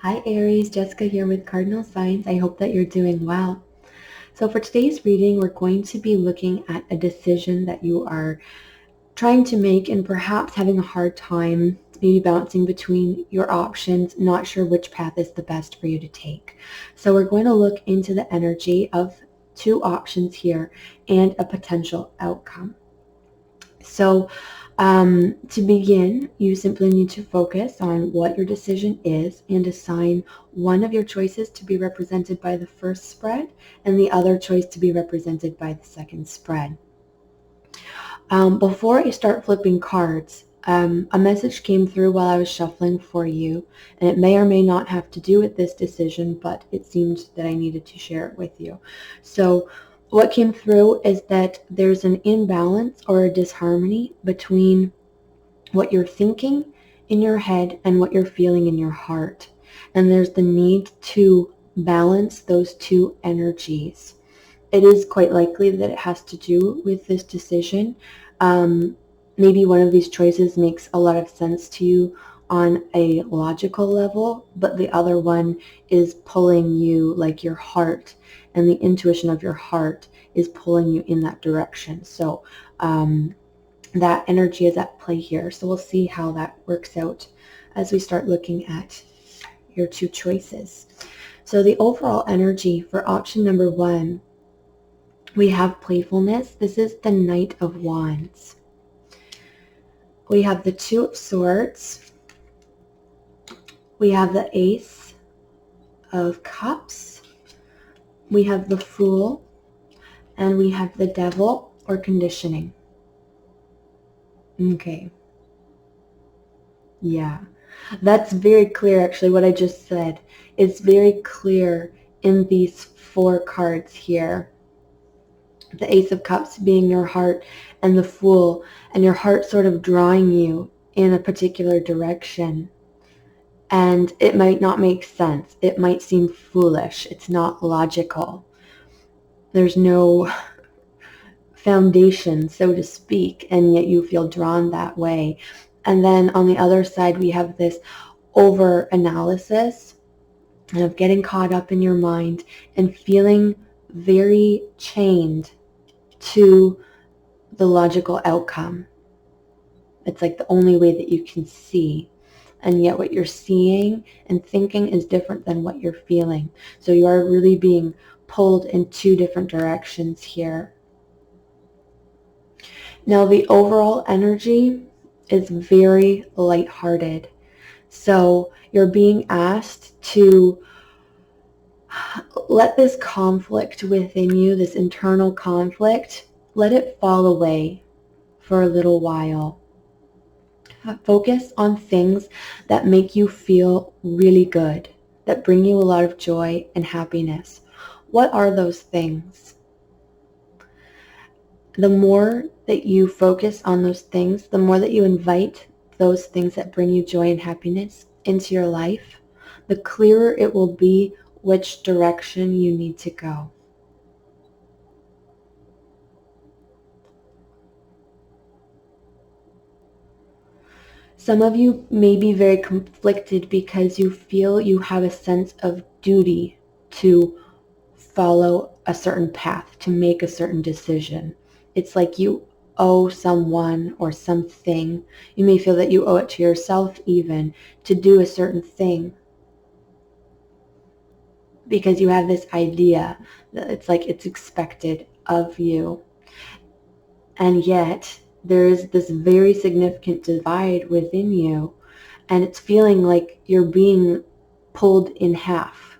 Hi Aries, Jessica here with Cardinal Signs. I hope that you're doing well. So for today's reading, we're going to be looking at a decision that you are trying to make and perhaps having a hard time maybe bouncing between your options, not sure which path is the best for you to take. So we're going to look into the energy of two options here and a potential outcome. So to begin, you simply need to focus on what your decision is and assign one of your choices to be represented by the first spread and the other choice to be represented by the second spread. Before I start flipping cards, a message came through while I was shuffling for you, and it may or may not have to do with this decision, but it seemed that I needed to share it with you. So what came through is that there's an imbalance or a disharmony between what you're thinking in your head and what you're feeling in your heart. And there's the need to balance those two energies. It is quite likely that it has to do with this decision. Maybe one of these choices makes a lot of sense to you on a logical level, but the other one is pulling you, like your heart and the intuition of your heart is pulling you in that direction. So that energy is at play here. So we'll see how that works out as we start looking at your two choices. So the overall energy for option number one, we have playfulness. This is the Knight of Wands. We have the Two of Swords. We have the Ace of Cups. We have the Fool. And we have the Devil or conditioning. Okay. Yeah. That's very clear, actually, what I just said. It's very clear in these four cards here. The Ace of Cups being your heart and the Fool, and your heart sort of drawing you in a particular direction. And it might not make sense. It might seem foolish. It's not logical. There's no foundation, so to speak, and yet you feel drawn that way. And then on the other side, we have this over-analysis of getting caught up in your mind and feeling very chained to the logical outcome. It's like the only way that you can see. And yet what you're seeing and thinking is different than what you're feeling. So you are really being pulled in two different directions here. Now the overall energy is very lighthearted. So you're being asked to let this conflict within you, this internal conflict, let it fall away for a little while. Focus on things that make you feel really good, that bring you a lot of joy and happiness. What are those things? The more that you focus on those things, the more that you invite those things that bring you joy and happiness into your life, the clearer it will be which direction you need to go. Some of you may be very conflicted because you feel you have a sense of duty to follow a certain path, to make a certain decision. It's like you owe someone or something. You may feel that you owe it to yourself even to do a certain thing because you have this idea that it's like it's expected of you. And yet there is this very significant divide within you, and it's feeling like you're being pulled in half.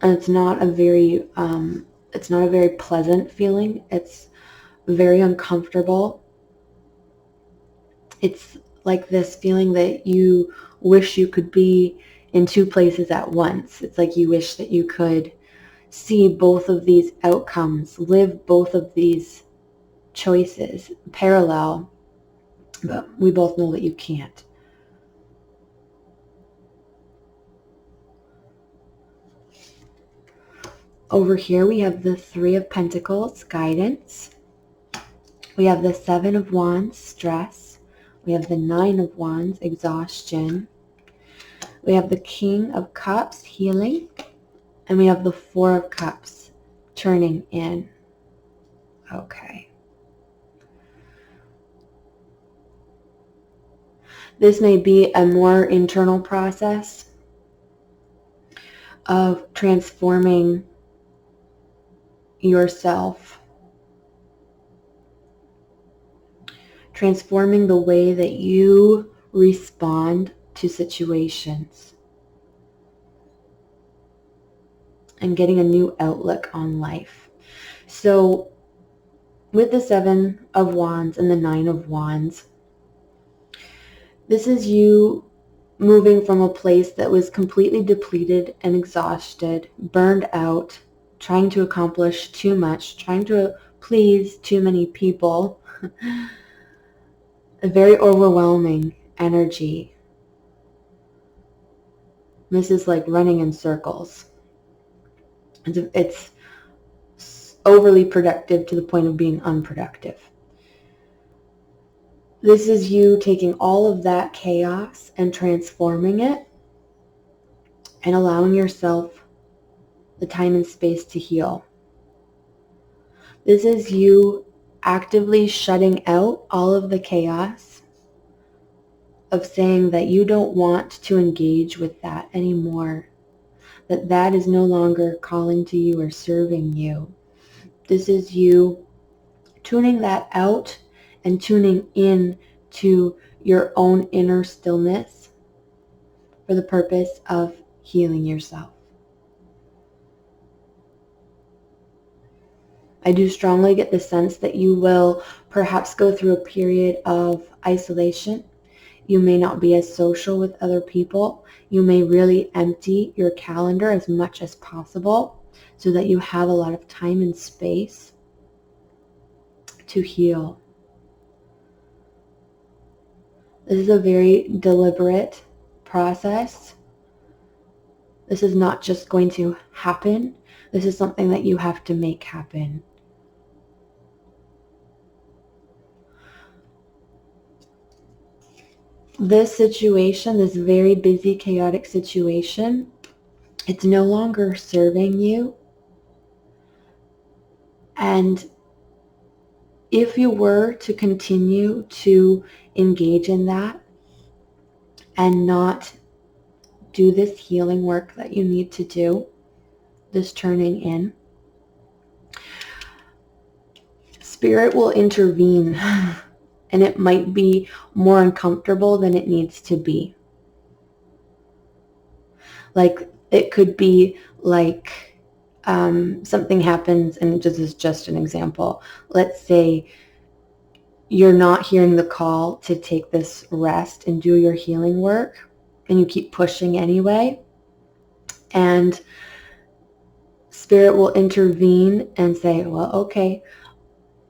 And it's not a very pleasant feeling. It's very uncomfortable. It's like this feeling that you wish you could be in two places at once. It's like you wish that you could see both of these outcomes, live both of these choices parallel, but we both know that you can't. Over here we have the Three of Pentacles, guidance. We have the Seven of Wands, stress. We have the Nine of Wands, exhaustion. We have the King of Cups, healing. And we have the Four of Cups, turning in. Okay. This may be a more internal process of transforming yourself, transforming the way that you respond to situations, and getting a new outlook on life. So with the Seven of Wands and the Nine of Wands, this is you moving from a place that was completely depleted and exhausted, burned out, trying to accomplish too much, trying to please too many people. A very overwhelming energy. This is like running in circles. It's overly productive to the point of being unproductive. This is you taking all of that chaos and transforming it and allowing yourself the time and space to heal. This is you actively shutting out all of the chaos, of saying that you don't want to engage with that anymore, that that is no longer calling to you or serving you. This is you tuning that out and tuning in to your own inner stillness for the purpose of healing yourself. I do strongly get the sense that you will perhaps go through a period of isolation. You may not be as social with other people. You may really empty your calendar as much as possible so that you have a lot of time and space to heal. This is a very deliberate process. This is not just going to happen. This is something that you have to make happen. This situation, this very busy, chaotic situation, it's no longer serving you. And if you were to continue to engage in that and not do this healing work that you need to do, this turning in, Spirit will intervene, and it might be more uncomfortable than it needs to be. Like, it could be like something happens, and this is just an example. Let's say you're not hearing the call to take this rest and do your healing work, and you keep pushing anyway, and Spirit will intervene and say, well, okay,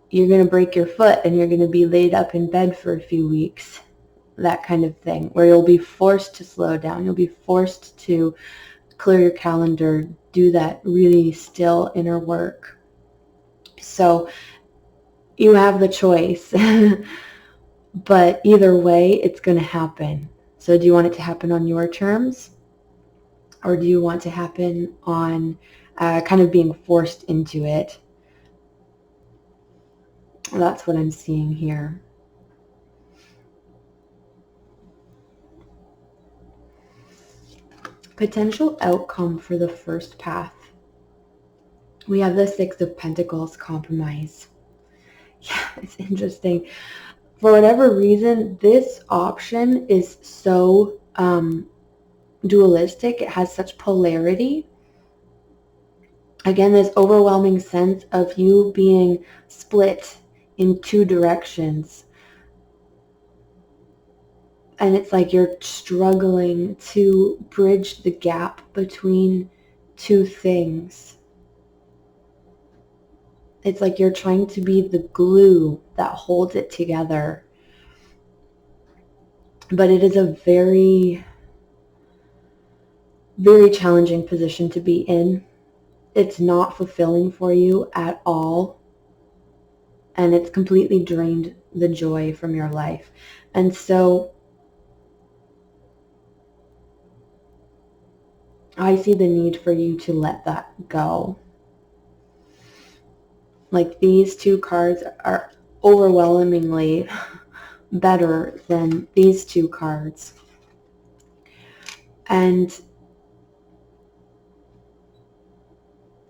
you're going to break your foot and you're going to be laid up in bed for a few weeks. That kind of thing, where you'll be forced to slow down. You'll be forced to clear your calendar, do that really still inner work. So you have the choice. But either way, it's going to happen. So do you want it to happen on your terms? Or do you want to happen on kind of being forced into it? That's what I'm seeing here. Potential outcome for the first path. We have the Six of Pentacles, compromise. Yeah, it's interesting. For whatever reason, this option is so dualistic. It has such polarity. Again, this overwhelming sense of you being split in two directions. And it's like you're struggling to bridge the gap between two things. It's like you're trying to be the glue that holds it together. But it is a very, very challenging position to be in. It's not fulfilling for you at all. And it's completely drained the joy from your life. And so I see the need for you to let that go. Like, these two cards are overwhelmingly better than these two cards. And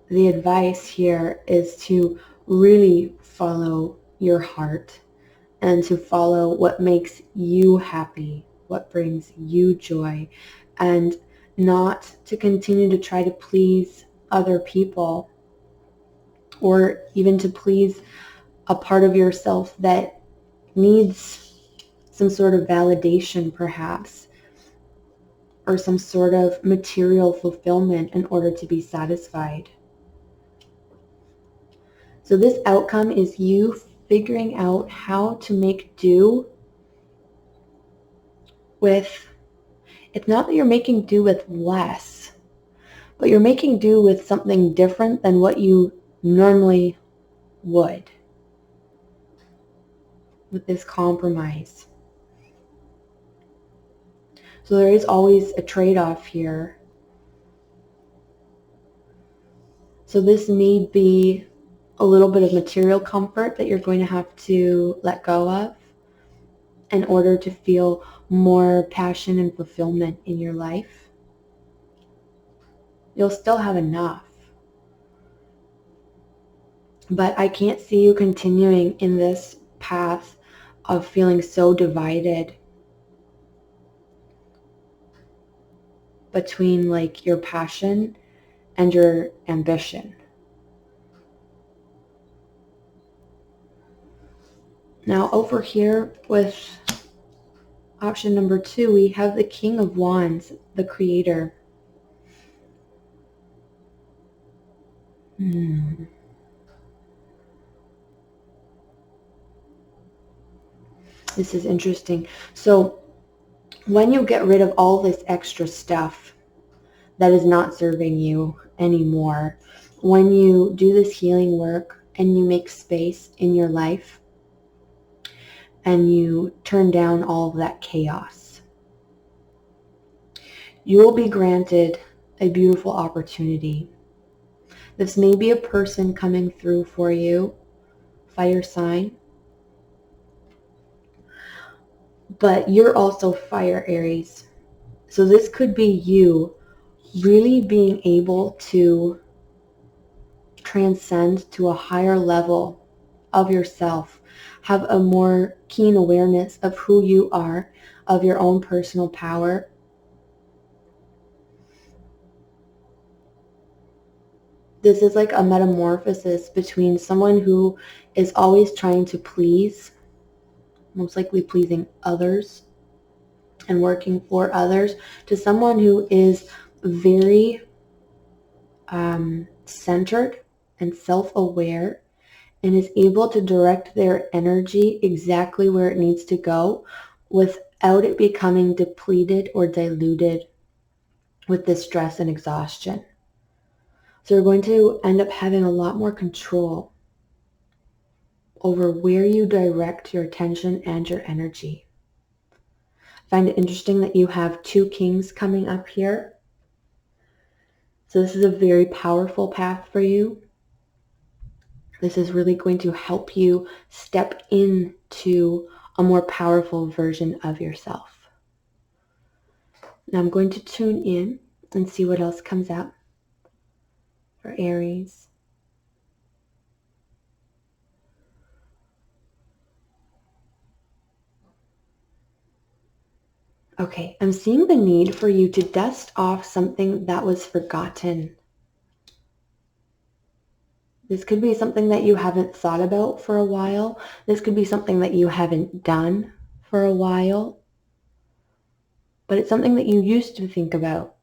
the advice here is to really follow your heart and to follow what makes you happy, what brings you joy, and not to continue to try to please other people or even to please a part of yourself that needs some sort of validation perhaps, or some sort of material fulfillment in order to be satisfied. So this outcome is you figuring out how to make do with, it's not that you're making do with less, but you're making do with something different than what you normally would, with this compromise. So there is always a trade-off here. So this may be a little bit of material comfort that you're going to have to let go of in order to feel more passion and fulfillment in your life. You'll still have enough. But I can't see you continuing in this path of feeling so divided between like your passion and your ambition. Now over here with option number 2, we have the King of Wands, the Creator. This is interesting. So when you get rid of all this extra stuff that is not serving you anymore, when you do this healing work and you make space in your life and you turn down all of that chaos, you will be granted a beautiful opportunity. This may be a person coming through for you, fire sign, but you're also fire, Aries. So this could be you really being able to transcend to a higher level of yourself, have a more keen awareness of who you are, of your own personal power. This is like a metamorphosis between someone who is always trying to please, most likely pleasing others and working for others, to someone who is very centered and self-aware and is able to direct their energy exactly where it needs to go without it becoming depleted or diluted with the stress and exhaustion. So you're going to end up having a lot more control over where you direct your attention and your energy. I find it interesting that you have 2 kings coming up here. So this is a very powerful path for you. This is really going to help you step into a more powerful version of yourself. Now I'm going to tune in and see what else comes up for Aries. Okay, I'm seeing the need for you to dust off something that was forgotten. This could be something that you haven't thought about for a while. This could be something that you haven't done for a while. But it's something that you used to think about.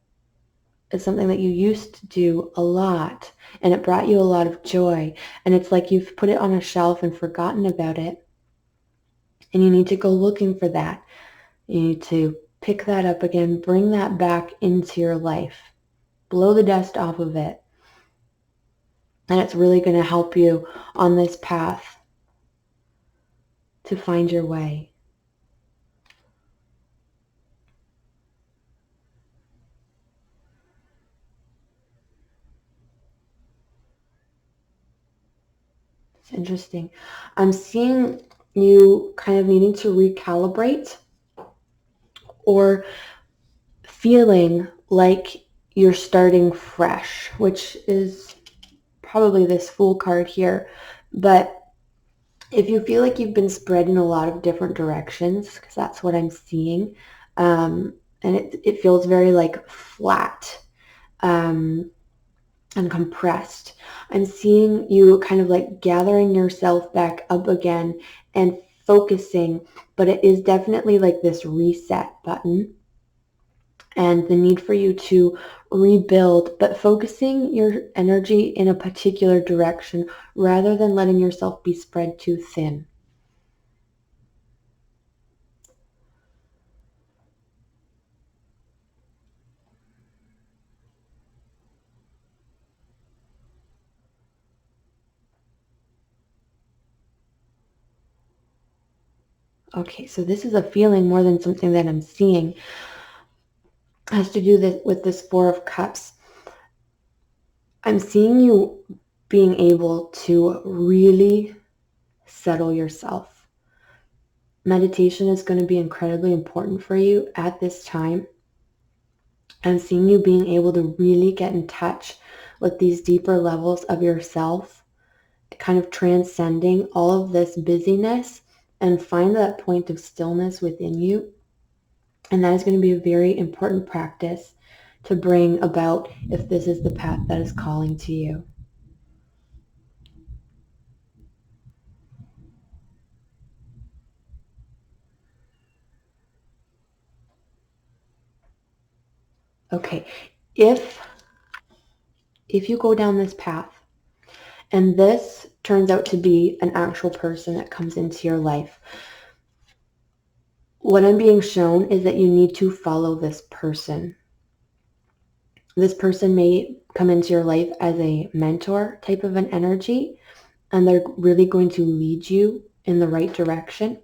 It's something that you used to do a lot, and it brought you a lot of joy. And it's like you've put it on a shelf and forgotten about it. And you need to go looking for that. You need to pick that up again, bring that back into your life. Blow the dust off of it. And it's really going to help you on this path to find your way. It's interesting. I'm seeing you kind of needing to recalibrate or feeling like you're starting fresh, which is probably this Fool card here. But if you feel like you've been spread in a lot of different directions, because that's what I'm seeing, and it feels very like flat and compressed. I'm seeing you kind of like gathering yourself back up again and focusing, but it is definitely like this reset button and the need for you to rebuild, but focusing your energy in a particular direction rather than letting yourself be spread too thin. Okay, so this is a feeling more than something that I'm seeing. It has to do with this Four of Cups. I'm seeing you being able to really settle yourself. Meditation is going to be incredibly important for you at this time. I'm seeing you being able to really get in touch with these deeper levels of yourself, kind of transcending all of this busyness and find that point of stillness within you. And that is going to be a very important practice to bring about if this is the path that is calling to you. Okay, if you go down this path and this turns out to be an actual person that comes into your life, what I'm being shown is that you need to follow this person. This person may come into your life as a mentor type of an energy, and they're really going to lead you in the right direction.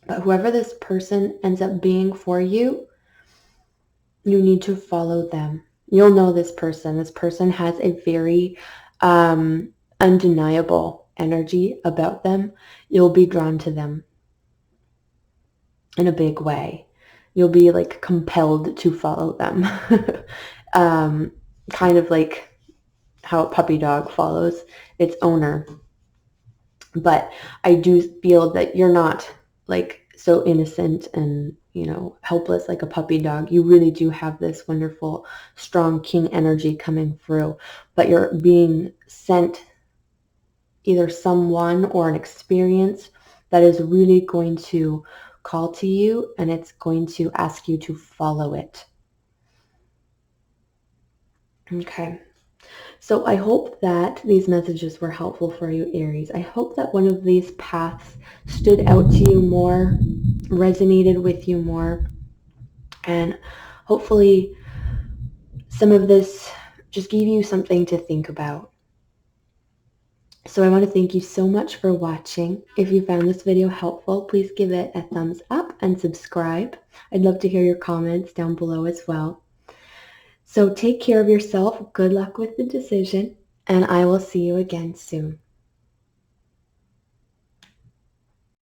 But whoever this person ends up being for you, you need to follow them. You'll know this person. This person has a very undeniable energy about them. You'll be drawn to them in a big way. You'll be like compelled to follow them. Kind of like how a puppy dog follows its owner. But I do feel that you're not like so innocent and, helpless like a puppy dog. You really do have this wonderful, strong king energy coming through, but you're being sent either someone or an experience that is really going to call to you, and it's going to ask you to follow it. Okay. So I hope that these messages were helpful for you, Aries. I hope that one of these paths stood out to you more, resonated with you more, and hopefully some of this just gave you something to think about. So I want to thank you so much for watching. If you found this video helpful, please give it a thumbs up and subscribe. I'd love to hear your comments down below as well. So take care of yourself. Good luck with the decision, and I will see you again soon.